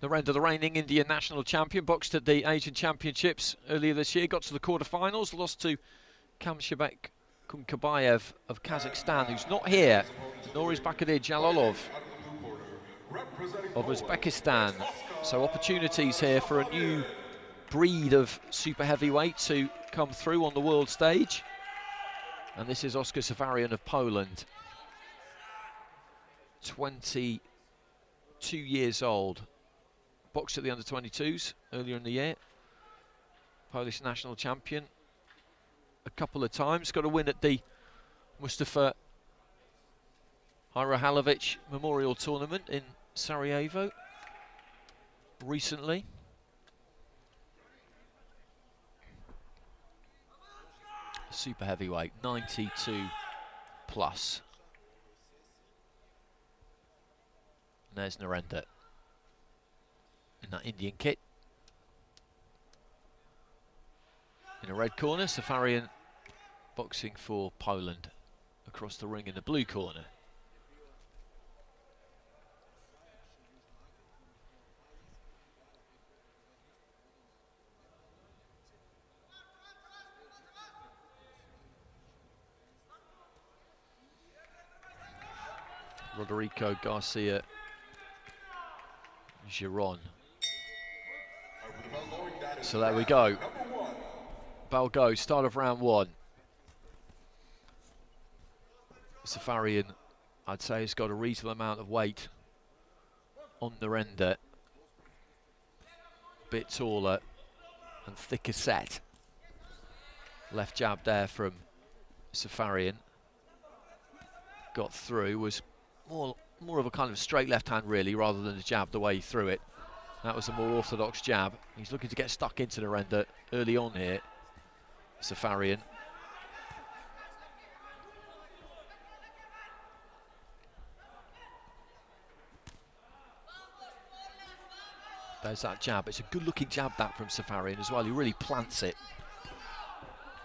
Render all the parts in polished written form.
Narendra, the reigning Indian national champion, boxed at the Asian Championships earlier this year, got to the quarterfinals, lost to Kamshabek Kunkabayev of Kazakhstan, who's not here, nor is Bakadir Jalolov of Uzbekistan. So opportunities here for a new breed of super heavyweight to come through on the world stage. And this is Oskar SAFARYAN of Poland, 22 years old. Boxed at the under-22s earlier in the year. Polish national champion a couple of times. Got a win at the Mustafa Hajrihalovic Memorial Tournament in Sarajevo recently. Super heavyweight, 92 plus. And there's Narendra in that Indian kit. In a red corner, SAFARYAN boxing for Poland across the ring in the blue corner. Rodrigo Garcia Giron. So there we go. Bell goes, start of round one. SAFARYAN, I'd say, has got a reasonable amount of weight on Narendra. Bit taller and thicker set. Left jab there from SAFARYAN. Got through, was more of a kind of straight left hand really, rather than a jab the way he threw it. That was a more orthodox jab. He's looking to get stuck into Narendra early on here, SAFARYAN. There's that jab. It's a good looking jab that from SAFARYAN as well. He really plants it.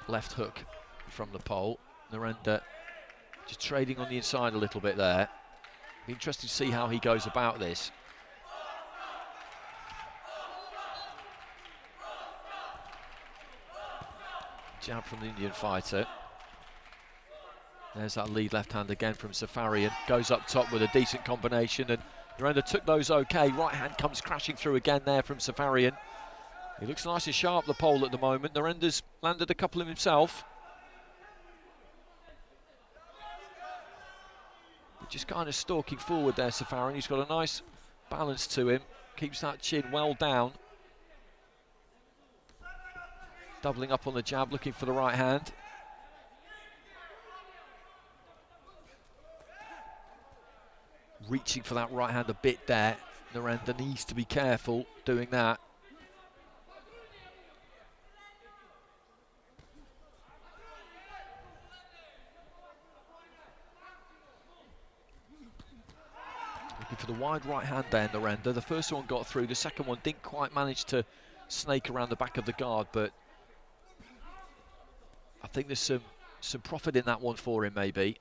Left hook from the pole. Narendra just trading on the inside a little bit there. Be interested to see how he goes about this. Jab from the Indian fighter. There's that lead left hand again from SAFARYAN. Goes up top with a decent combination, and Narendra took those okay. Right hand comes crashing through again there from SAFARYAN. He looks nice and sharp, the pole at the moment. Narendra's landed a couple of himself. Just kind of stalking forward there, SAFARYAN. He's got a nice balance to him. Keeps that chin well down. Doubling up on the jab, looking for the right hand. Reaching for that right hand a bit there. Narendra needs to be careful doing that. Looking for the wide right hand there, Narendra. The first one got through, the second one didn't quite manage to snake around the back of the guard, but I think there's some profit in that one for him, maybe.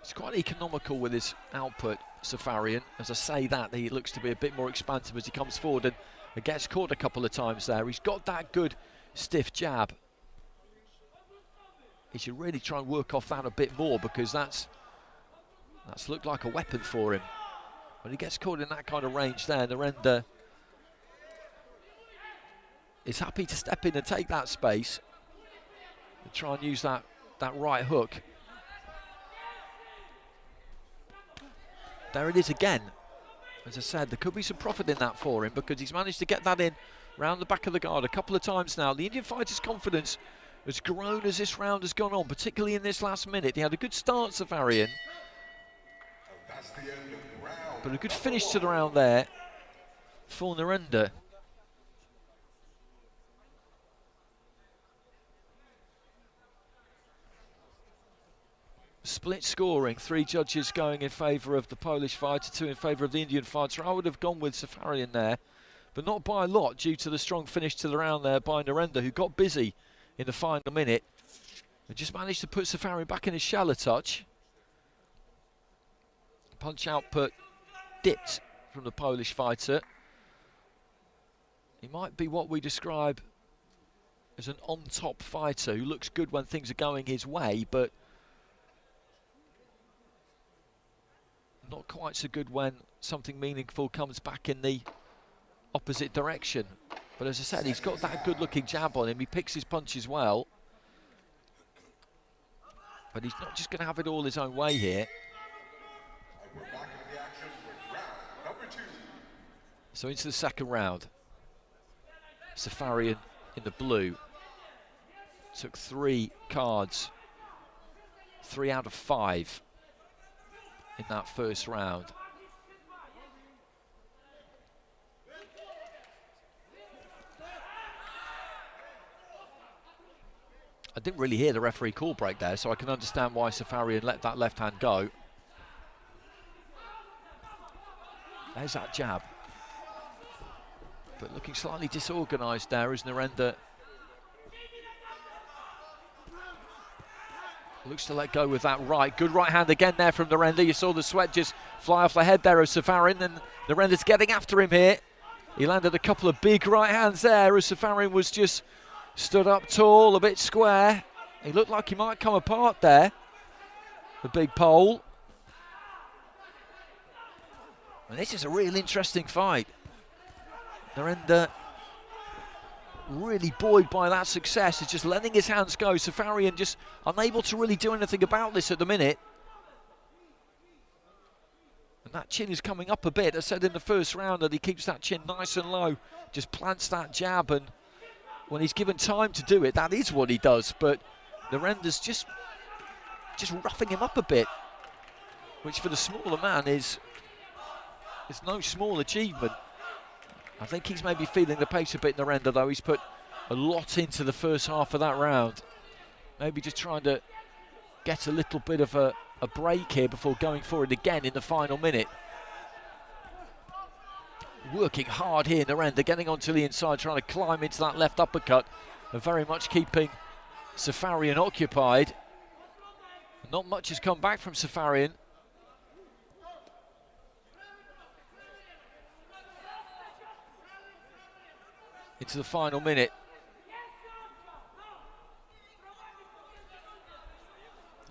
He's quite economical with his output, SAFARYAN. As I say that, he looks to be a bit more expansive as he comes forward and gets caught a couple of times there. He's got that good stiff jab. He should really try and work off that a bit more, because that's looked like a weapon for him. When he gets caught in that kind of range there, Narendra is happy to step in and take that space and try and use that right hook. There it is again. As I said, there could be some profit in that for him, because he's managed to get that in round the back of the guard a couple of times now. The Indian fighter's confidence has grown as this round has gone on, particularly in this last minute. He had a good start, SAFARYAN, but a good finish to the round there for Narendra. Split scoring, 3 judges going in favour of the Polish fighter, 2 in favour of the Indian fighter. I would have gone with SAFARYAN there, but not by a lot, due to the strong finish to the round there by Narendra, who got busy in the final minute And just managed to put Safarian back in his shell a touch. Punch output dipped from the Polish fighter. He might be what we describe as an on-top fighter who looks good when things are going his way, but not quite so good when something meaningful comes back in the opposite direction. But as I said, he's got that good-looking jab on him. He picks his punches well. But he's not just going to have it all his own way here. So into the second round. Safarian in the blue took 3 cards, 3 out of 5 in that first round. I didn't really hear the referee call break there, so I can understand why Safarian let that left hand go. There's that jab. But looking slightly disorganised there as Narender looks to let go with that right. Good right hand again there from Narender. You saw the sweat just fly off the head there of Safarian, and Narender's getting after him here. He landed a couple of big right hands there as Safarian was just stood up tall, a bit square. He looked like he might come apart there, the big pole. And this is a real interesting fight. Narender really buoyed by that success. He's just letting his hands go. Safarian just unable to really do anything about this at the minute. And that chin is coming up a bit. I said in the first round that he keeps that chin nice and low, just plants that jab, and when he's given time to do it, that is what he does. But Narender's just roughing him up a bit, which for the smaller man is no small achievement. I think he's maybe feeling the pace a bit, Narender, though. He's put a lot into the first half of that round. Maybe just trying to get a little bit of a break here before going forward again in the final minute. Working hard here, Narender, getting onto the inside, trying to climb into that left uppercut, and very much keeping Safarian occupied. Not much has come back from Safarian. Into the final minute.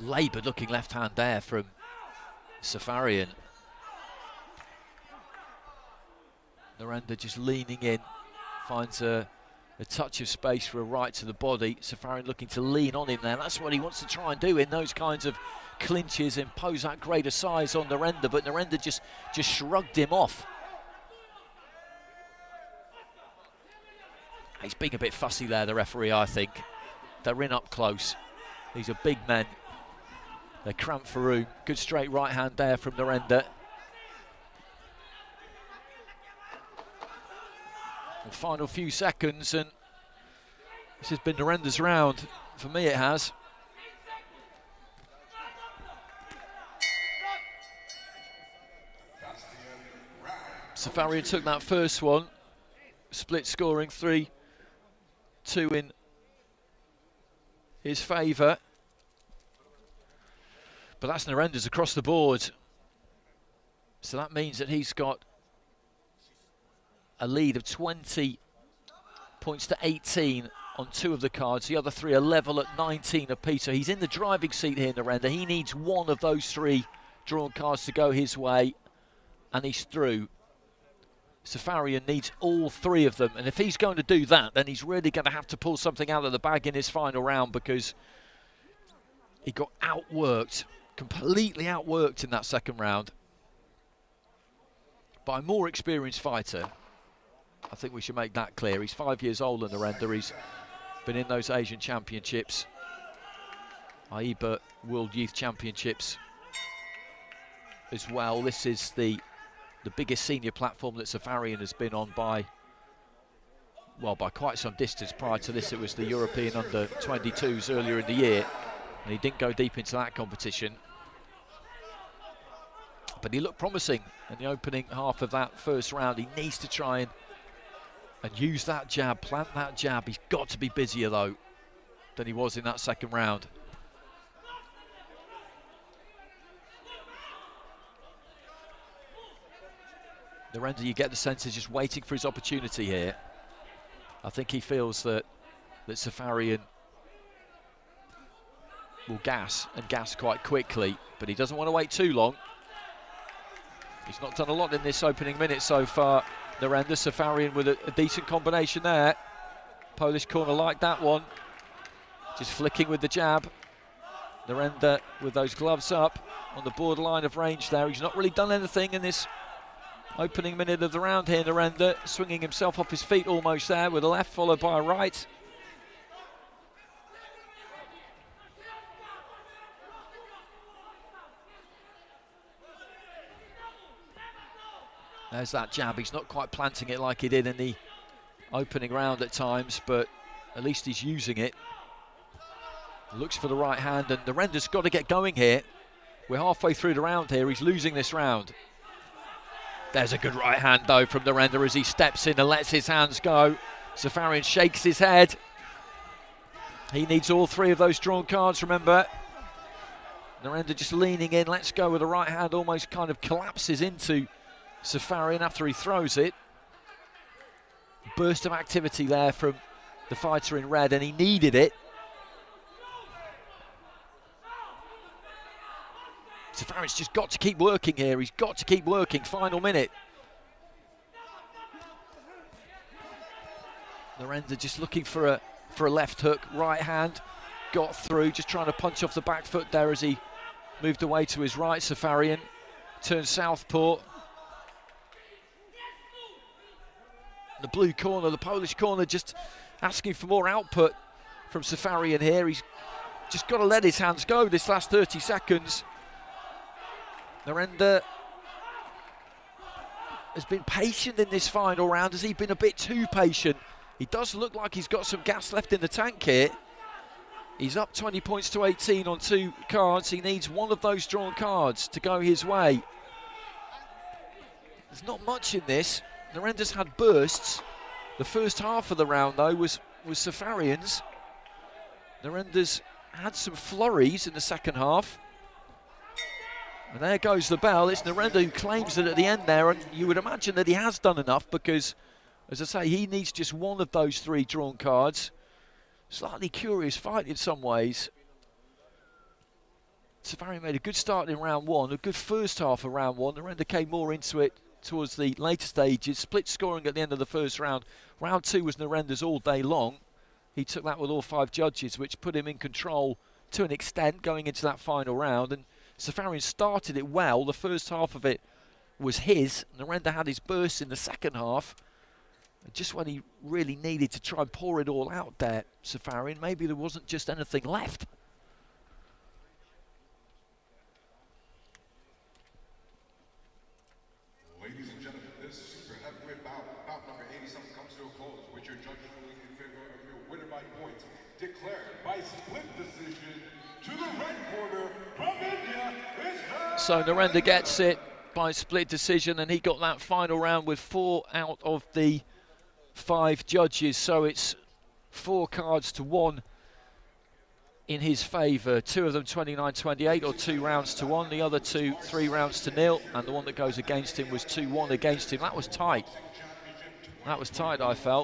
Laboured looking left hand there from Safarian. Narender just leaning in, finds a touch of space for a right to the body. Safarian looking to lean on him there. That's what he wants to try and do in those kinds of clinches, impose that greater size on Narender, but Narender just shrugged him off. He's being a bit fussy there, the referee, I think. They're in up close. These are big men. They're cramped for room. Good straight right hand there from Narender. The final few seconds, and this has been Narender's round. For me, it has. Safarian took that first one. Split scoring 3-2 in his favour. But that's Narender's across the board. So that means that he's got a lead of 20 points to 18 on 2 of the cards. The other 3 are level at 19 apiece. So he's in the driving seat here, Narender. He needs 1 of those 3 drawn cards to go his way, and he's through. Safarian needs all 3 of them, and if he's going to do that, then he's really going to have to pull something out of the bag in his final round, because he got outworked, completely outworked in that second round by a more experienced fighter. I think we should make that clear. He's 5 years older than Narender. He's been in those Asian Championships, AIBA World Youth Championships as well. This is the biggest senior platform that Safarian has been on by quite some distance. Prior to this, it was the European under-22s earlier in the year, and he didn't go deep into that competition. But he looked promising in the opening half of that first round. He needs to try and use that jab, plant that jab. He's got to be busier, though, than he was in that second round. Narendra, you get the sense, is just waiting for his opportunity here. I think he feels that Safarian will gas, and gas quite quickly, but he doesn't want to wait too long. He's not done a lot in this opening minute so far. Narendra, Safarian with a decent combination there. Polish corner like that one. Just flicking with the jab. Narendra with those gloves up on the borderline of range there. He's not really done anything in this opening minute of the round here. Narendra swinging himself off his feet almost there with a left followed by a right. There's that jab. He's not quite planting it like he did in the opening round at times, but at least he's using it. Looks for the right hand, and Narendra's got to get going here. We're halfway through the round here. He's losing this round. There's a good right hand, though, from Narendra as he steps in and lets his hands go. Safarian shakes his head. He needs all three of those drawn cards, remember. Narendra just leaning in, lets go with the right hand, almost kind of collapses into Safarian after he throws it. Burst of activity there from the fighter in red, and he needed it. Safarian's just got to keep working here. He's got to keep working. Final minute. Narendra just looking for a left hook. Right hand got through, just trying to punch off the back foot there as he moved away to his right. Safarian turns southpaw. The blue corner, the Polish corner, just asking for more output from Safarian here. He's just got to let his hands go this last 30 seconds. Narendra has been patient in this final round. Has he been a bit too patient? He does look like he's got some gas left in the tank here. He's up 20 points to 18 on 2 cards. He needs one of those drawn cards to go his way. There's not much in this. Narendra's had bursts. The first half of the round, though, was Safarian's. Narendra's had some flurries in the second half. And there goes the bell. It's Narendra who claims it at the end there, and you would imagine that he has done enough because, as I say, he needs just one of those 3 drawn cards. Slightly curious fight in some ways. Safarian made a good start in round 1, a good first half of round 1. Narendra came more into it towards the later stages. Split scoring at the end of the first round. Round 2 was Narendra's all day long. He took that with all 5 judges, which put him in control to an extent going into that final round. And Safarian started it well. The first half of it was his. Narendra had his burst in the second half. And just when he really needed to try and pour it all out there, Safarian, maybe there wasn't just anything left. Ladies and gentlemen, this super heavyweight bout number 87 comes to a close with your judges ruling in favor of your winner by points, declared by split decision. To the red corner from India is So Narendra gets it by split decision, and he got that final round with 4 out of the 5 judges. So it's 4 cards to 1 in his favour. 2 of them 29-28, or 2 rounds to 1. The other 2, 3 rounds to 0. And the one that goes against him was 2-1 against him. That was tight. That was tight, I felt.